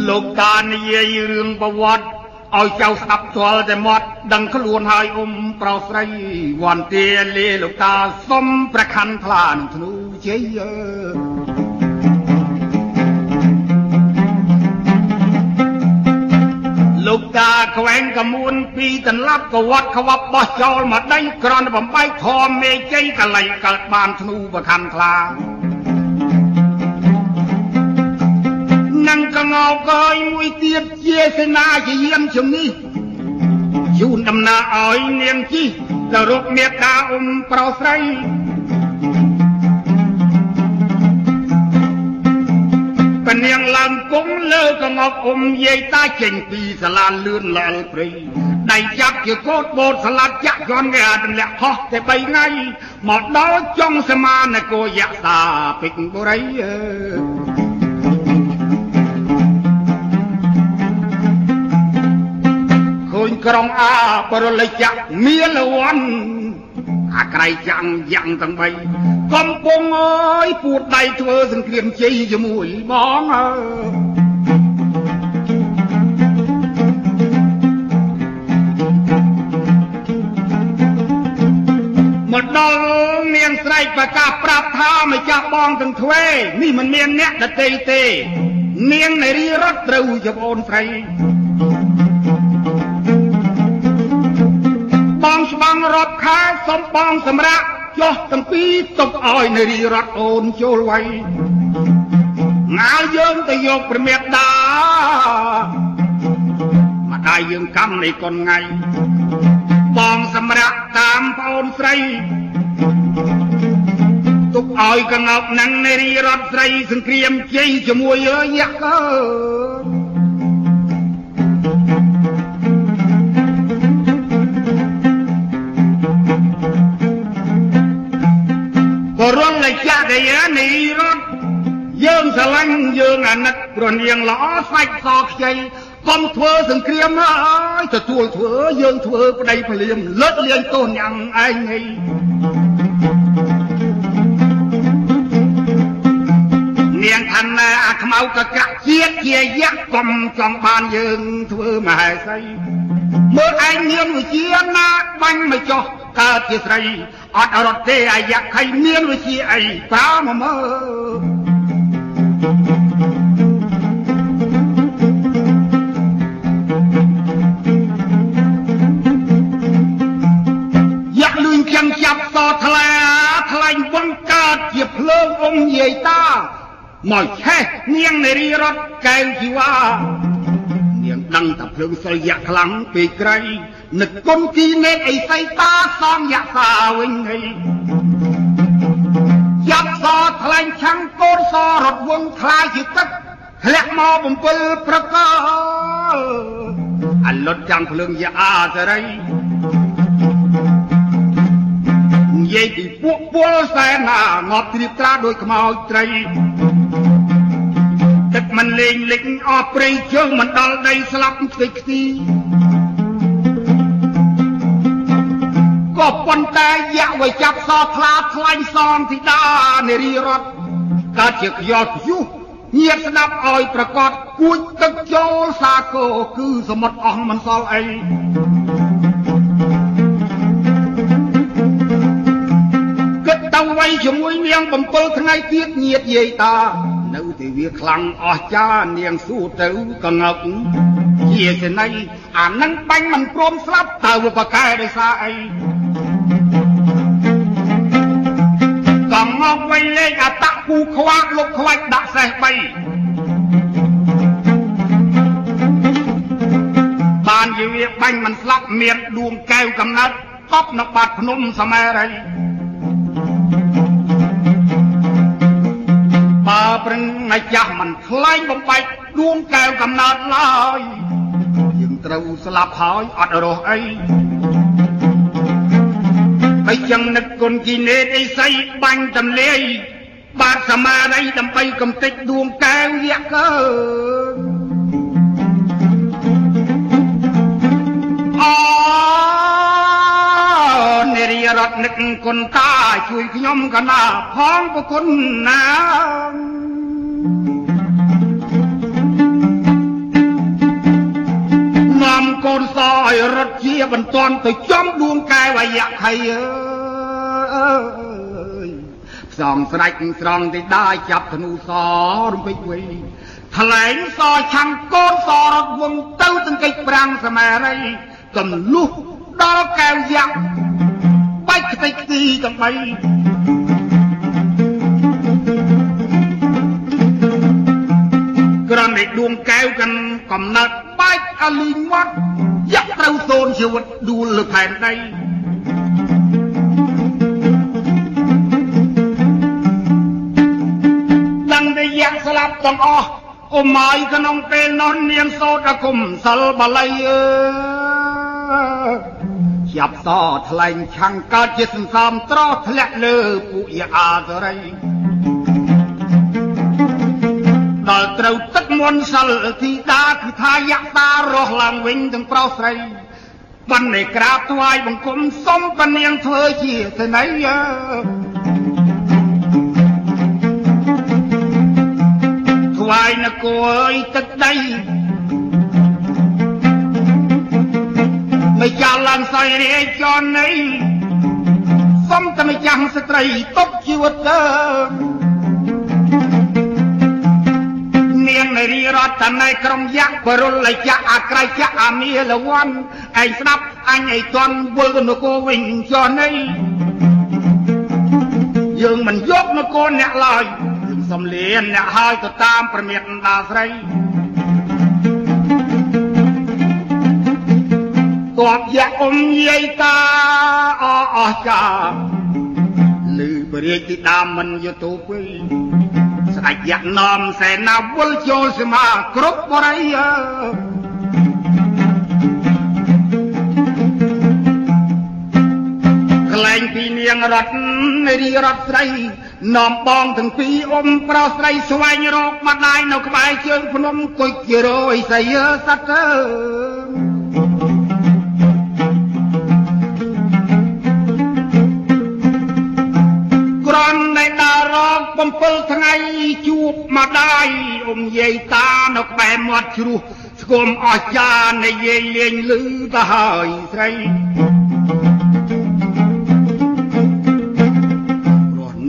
លោកតានិយាយរឿងប្រវត្តិឲ្យចៅស្ដាប់ទាល់តែមាត់ដឹងខ្លួនហើយប្រុសស្រីវន្តាលេលោកតាសុំប្រខ័ណ្ឌថ្លានឹងធ្នូជ័យលោកតាខ្វែងកមួនពីតន្លាប់កវត្តខ្វាប់បោះចោលមកដេញក្រនបំបែកធមមេជ័យកលែងកើតបានធ្នូប្រខ័ណ្ឌថ្លានឹងកងោកយមួយទៀតជាសេនាជាយាមជំនេះជូនដំណើរឲ្យនាងជីទៅរកមេដាប្រុសស្រីកនាងឡើងគង់លើកងប់យាយតាចេញពីសាលាលឿនលាល់ព្រៃដៃចាប់ជាកោតបូតស្លាប់ចាក់ជន់គេទម្លាក់ខុសតែ3ថ្ងៃមកដល់ចុងសមានគោយសាពេជ្របុរីឃើញក្រុងអាបរលចៈមានលវ័នអាក្រៃចាំងយ៉ាងទាំង3កំពុងអើយពួតដៃធ្វើសង្គ្រាមជ័យជាមួយបងមកដល់នាងស្រែកប្រកាសប្រាប់ថាម្ចាស់បងទាំងទ្វេនេះមិនមានអ្នកដទៃទេនាងនារីរត់ត្រូវជាប្អូនស្រីបងស្បងរាប់ខែសុំបងសម្រាប់ចុះទាំងពីរទុកឲ្យនារីរត់អូនចូលໄວងាយយើងទៅយកព្រះមេដាម្ដាយយើងកម្មនៃកូនថ្ងៃបងសម្រាប់តាមប្អូនស្រីទុកឲ្យកងោកនឹងនារីរត់ស្រីសង្គ្រាមជ័យជាមួយយក្សរលចាក់ដែលនារីរត់យើងស្រឡាញ់យើងអាណិតព្រោះនាងល្អសាច់សខ្ចីកុំធ្វើសង្គ្រាមហើយទទួលធ្វើយើងធ្វើប្តីភ្លាមលើកលៀងទោសយ៉ាងឯងនេះនាងថាណែអាខ្មៅកកាក់ជាតិជាយក្សកុំចង់បានយើងធ្វើមហេសីមើលឯងមានវិជាណាបាញ់មកចុះកើតជាស្រីអត់រត់ទេអាយក្សខៃមានវិជាអីប្រើមកមើលយ៉ាក់លឿនចាំចាប់តថ្លាថ្លែងវងកើតជាភ្លើងយាយតាមកឆេះនាងនារីរត់កែវជីវ៉ានាងដឹងតែភ្លើងសុលយៈខ្លាំងពេកក្រៃនឹកគុំគីនេតអីសៃតាសំយៈសាវិញហីចាប់សថ្លែងឆាំងកូនសរត់វងខ្លាយជាទឹកធ្លាក់មក7ប្រកលអាលុតចាំងភ្លើងយាអាសរីនិយាយពីពួកពលសែនាងាប់ត្រៀបត្រាដោយខ្មោចត្រីទឹកមិនលេងលិចអស់ព្រៃជើងមិនដល់ដីស្លាប់ខ្ទេចខ្ទីក៏ប៉ុន្តែយៈវិចាប់សថ្លាថ្លាញ់សំធីតានារីរត់កើតជាខ្យល់ព្យុះញៀតស្ដាប់ឲ្យប្រកាសគួចទឹកចូលសាគរគឺសមុទ្រអស់មិនសល់អី នៅវ័យជាមួយនាង7ថ្ងៃទៀតញាតិយាយតានៅតែវាខ្លាំងអស្ចារ្យនាងសួរទៅកងឹកជាសេនីអានឹងបាញ់មិនព្រមស្លាប់តើវាប្រកែដោយសារអីកងឹកវ័យលេងអតគូខ្វាក់លុបខ្វាច់ដាក់សេះ3បានជាវាបាញ់មិនស្លាប់មានដួងកែវកំណត់កប់នៅបាត់ភ្នំសមែរីបើប្រឹងអាចាស់មិនខ្លែងបំបែកដួងកែវកំណត់ឡើយយើងត្រូវស្លាប់ហើយអត់រស់អីហើយចឹងនឹកគុណគីនេតអីសីបាញ់ទម្លាយបាត់សមែរីដើម្បីកំទេចដួងកែវយៈកើនារីរត់នឹកគុណតាជួយខ្ញុំកណាផងប្រគុណណានាំកូនសឲ្យរត់ជាបន្ទាន់ទៅចំដួងកែវយៈខៃអើយផ្សំស្ដេចស្រង់ទីដាចាប់ធ្នូសរំពេចវៃថ្លែងសឆាំងកូនសរត់វងទៅទាំងកិច្ចប្រាំងសមែរីកំលុះដល់កែវយៈបាច់ខ្ទេចខ្ទីទាំង3ក្រំឯដួងកែវកាន់កំណត់បាច់អលីងមាត់យៈត្រូវសូនជីវិតដួលលើផែនដីដឹងតែយៈស្លាប់ទាំងអស់អ៊ំម៉ាយក្នុងពេលនោះនាងសូត្រគុំសិលបាលីចាប់សថ្លែងឆាំងកើតជាសន្សំត្រោះធ្លាក់លើពួកយអាសរីដល់ត្រូវទឹកមន្តសិលធីតាគឺថាយៈតារស់ឡើងវិញទាំងប្រុសស្រីបាននៃក្រាបថ្វាយបង្គំសុំពនាងធ្វើជាសេនីថ្វាយនគរអើយទឹកដីម្ចាស់ឡើងសយរាជចននេះសុំតែម្ចាស់ស្ត្រីទុកជីវិតទៅនាងនារីរតន័យក្រុងយៈបរុលយៈអក្រៃយៈអាមីលវ័នឯងស្ដាប់អញឲ្យតន់វល់នគរវិញចននេះយើងមិនយកនគរអ្នកឡើយយើងសំលៀនអ្នកហើយទៅតាមប្រមេតដាស្រីតបយៈអ៊ំយាយតាអស់ចាលឺបរិយាទីដាមមិនយទូពេស្ដេចយៈនាំសេនាវល់ចូលសមាគ្រប់បរិយាក្លែងពីនាងរតនារីរតស្រីនាំបងទាំងពីរអ៊ំប្រុសស្រីស្វែងរកម្ដាយនៅក្បែរជើងភ្នំគុយជារយសយសត្វក្រំនៃតារង7ថ្ងៃជួបម្ដាយអ៊ំយាយតានៅក្បែរមាត់ជ្រោះស្គមអស្ចារ្យនៃយាយលេងលឺទៅហើយស្រី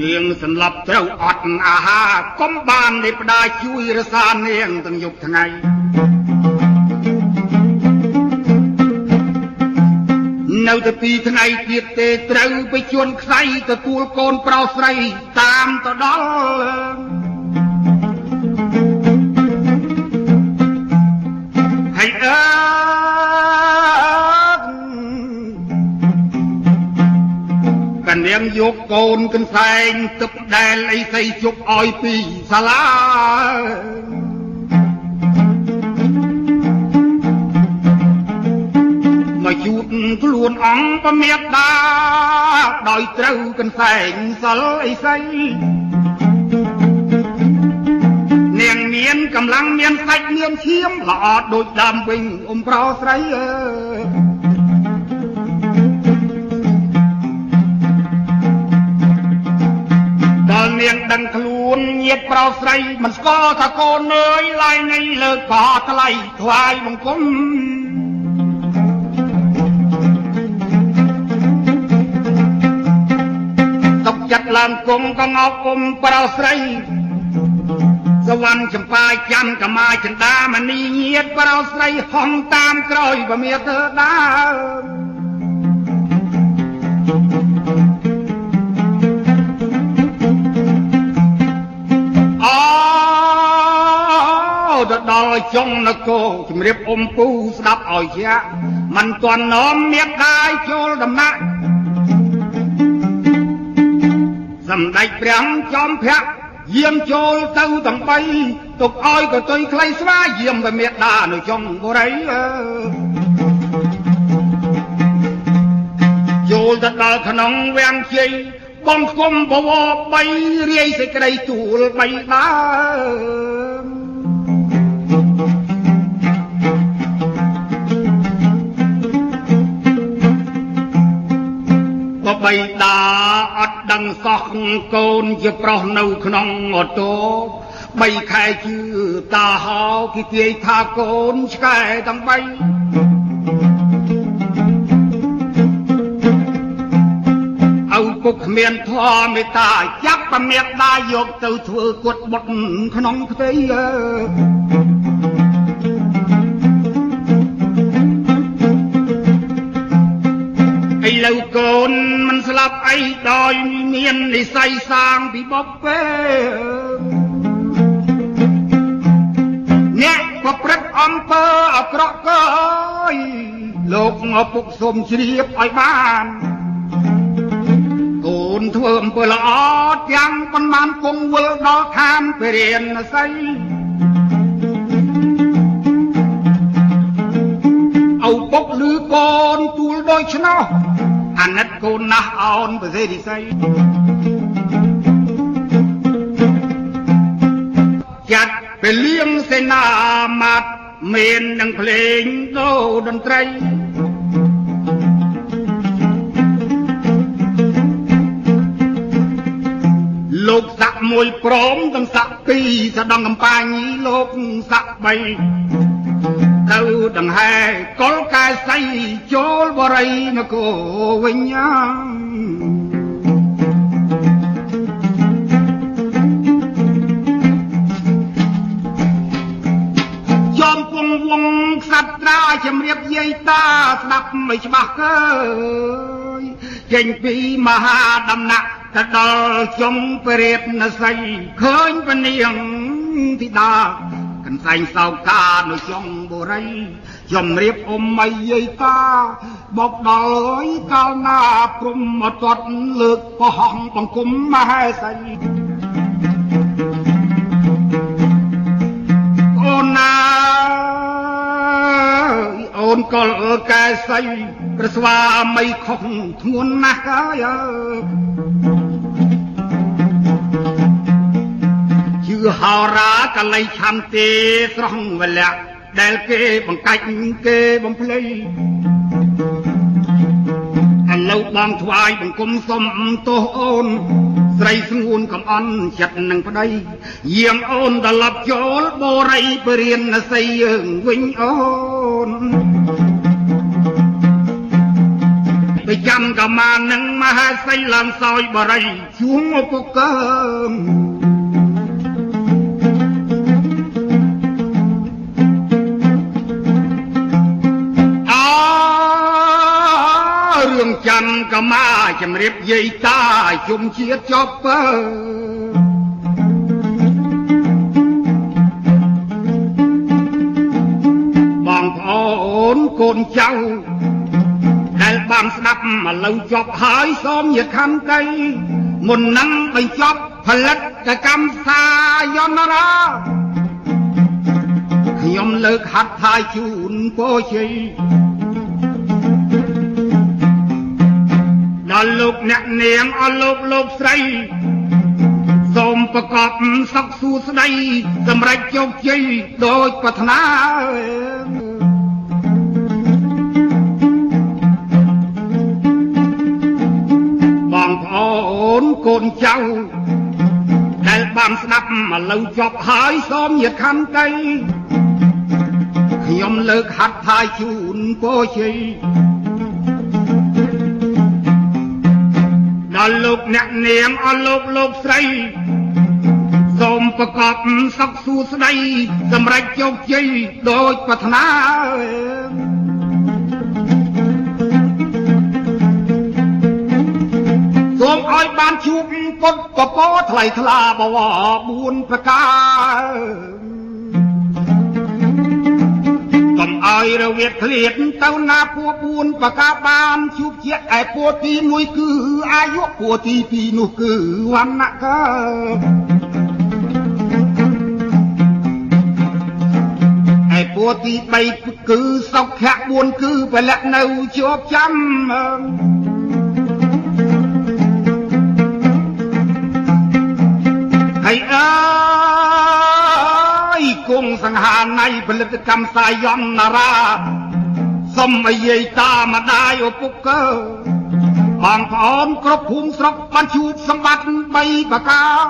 នាងសន្លប់ត្រូវអត់អាហារកុំបាននៃផ្ដាជួយរសានាងទាំងយប់ថ្ងៃនៅតែ2ថ្ងៃទៀតទេត្រូវไปជួនខ្សៃទទួលកូនប្រុសស្រីតាមទៅដល់ហើយកនាងយកកូនកន្សែងទឹកដែលអីសីជប់ឲ្យពីសាលាមកជូតខ្លួនអង្គពមេតាដោយត្រូវកន្សែងសិលអីសីនាងមានកម្លាំងមានសាច់មានឈាមល្អដូចដើមវិញអ៊ំប្រុសស្រីដល់នាងដឹងខ្លួនញាតិប្រុសស្រីមិនស្គាល់ថាកូនអើយឡាយនៃលើកកថ្លៃថ្វាយបង្គំច จัดลางกงก็งอกปราศรัยสวรรค์จำปาจันกมาจันดามันนีเงียดปราศรัยห้องตามกรอยบ่เมียเธอดาดอจงนโกจมเรียบปูสดับอ่อยเชียมันตัวน้อมเมียได้โจลดำนักสำได้เปรียงจอมเพะเยี่ยมโจลเต้าตั้งไปตกอ้อยก็ตัวใครสว่าเยี่ยมไปเมียดาหนูจงบ่ไรโจลตัดดาขนมแวงเชียบองคมบ่วใบเรียใส่กระไดจูลใบดาใบดาอัดดังซอกโกนจะปลอกนูขนมอดโตใบแค่ชื่อตาหาวกิเตียทาโกนแค่ตั้งใบเอากุกเมียนทอไม่ตายักปะเมียได้ยกเต้าถือกดบดขนมเตียไอ้เหล่าโกนมันสลับไอ้ดอยเมียนในใส่สร้างพี่บ๊อบเป้เนี่ยก็ปรัดอำเภออักระก้อยโลกงอปุกสมเฉียบไอ้บ้านโกนเทิมเปล่าอดยังปันมันคงเวอดอทานไปเรียนใส่เอาปกหรือโกนตูลโดยชนะอันนั้นโกนนะอ่อนไปเสียดีไซจัดไปเลี้ยงเสนามัดเมนดังเพลงโดดนตรีโลกสักมวยพร้อมตั้งสักปีสะดังกำปางี้โลกสักใบเต้าดังแห่กอลกายใส่โจลบไรนะโกวิญญาณยอมปงวงสัตว์ราชเรียบเยตาสนับไม่ฉบักเกยเก่งปีมหาดำนักกระดอจงเปรียบนะใส่เคยเป็นเนียงทิดากันใส่สาวกาหนูจงบุไรยอมเรียบไม่เยตาบอกดอยก้าวหน้าปรุมมาตดเลือกพอห้องปังคุมมาให้ใส่โอนาโอนก็แกใส่กระสวาไม่คงทวนนักชื่อฮารากันเลยชันเตสรองเวลาเดลเกบังไก่เกบังเพลย์อันเล่าบางทวายบังกุมสมโตโอนใส่สงวนกับอันจัดนังพอได้เยี่ยมโอนตลับโจลโบไรเปลี่ยนใส่ยังวิ่งโอนไปจำกับมานังมาให้ใส่ลานซอยบไรช่วงปกเกมเรื่องจำกับมาจำเรียบยัยตาจุ่มเชียจอบเปบางพอนโกนเจ้าได้บางสนับมาเล่าจอบหายซ้อมเหยียดคำไกมุนนั่งไปจอบผลัดกะกำสายอนราขยมเลิกหัดทายจูนโปชีดอลลูกเนียงอลูกลูกใส่สมประกอบสักสู้สดสำหรับโจกจีโดยปรารถนาบางพอนโกนเจ้าได้บางสนับมาเล่าจอบหายซ้อมเหยียดคำไกขยมเลิกหัดทายจูนโปชีด អស់លោកអ្នកនាងអស់លោកស្រីសូមប្រកបសុខសួស្តីសម្រាប់ជោគជ័យដោយប្រាថ្នាសូមឲ្យបានជួបពុទ្ធពពថ្លៃថ្លាបវរ4ប្រការកុំឲ្យរវាទឃ្លាតទៅណាពួរ4ប្រការបានជួបជាឯពួរទី1គឺអាយុពួរទី2នោះគឺវណ្ណៈកើតឯពួរទី3គឺសុខៈ4គឺពលៈនៅជាប់ចាំហើយអើយគង់សង្ហានៃផលិតកម្មសាយ័នណារាសុំឲ្យយាយតាម្ដាយឪពុកបងប្អូនគ្រប់ភូមិស្រុកបានជួបសម្បត្តិ3ប្រការ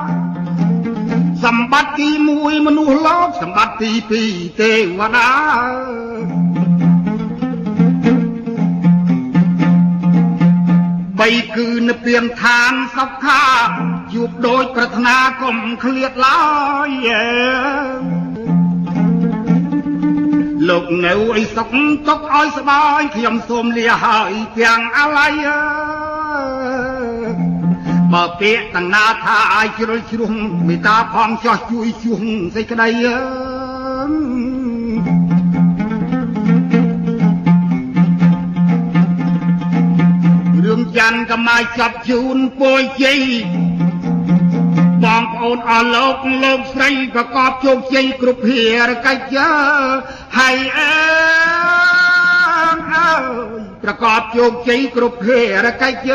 សម្បត្តិទី1មនុស្សលោកសម្បត្តិទី2ទេវតា3គឺនិព្វានឋានសុខាជួបដូចប្រាថ្នាកុំឃ្លាតឡើយលោកនៅអីសុខទុកឲ្យសបាយខ្ញុំសូមលាហើយទាំងអាឡ័យបើពាក្យទាំងណាថាឲ្យជ្រុលជ្រុះមេត្តាផងចោះជួយជួងសេចក្តីរឿងច័ន្ទកំណាយចាប់ជូនពួយជ័យបងប្អូនអស់លោកស្រីប្រកបជោគជ័យគ្រប់ភារកិច្ចហើយអើយប្រកបជោគជ័យគ្រប់ភារកិច្ច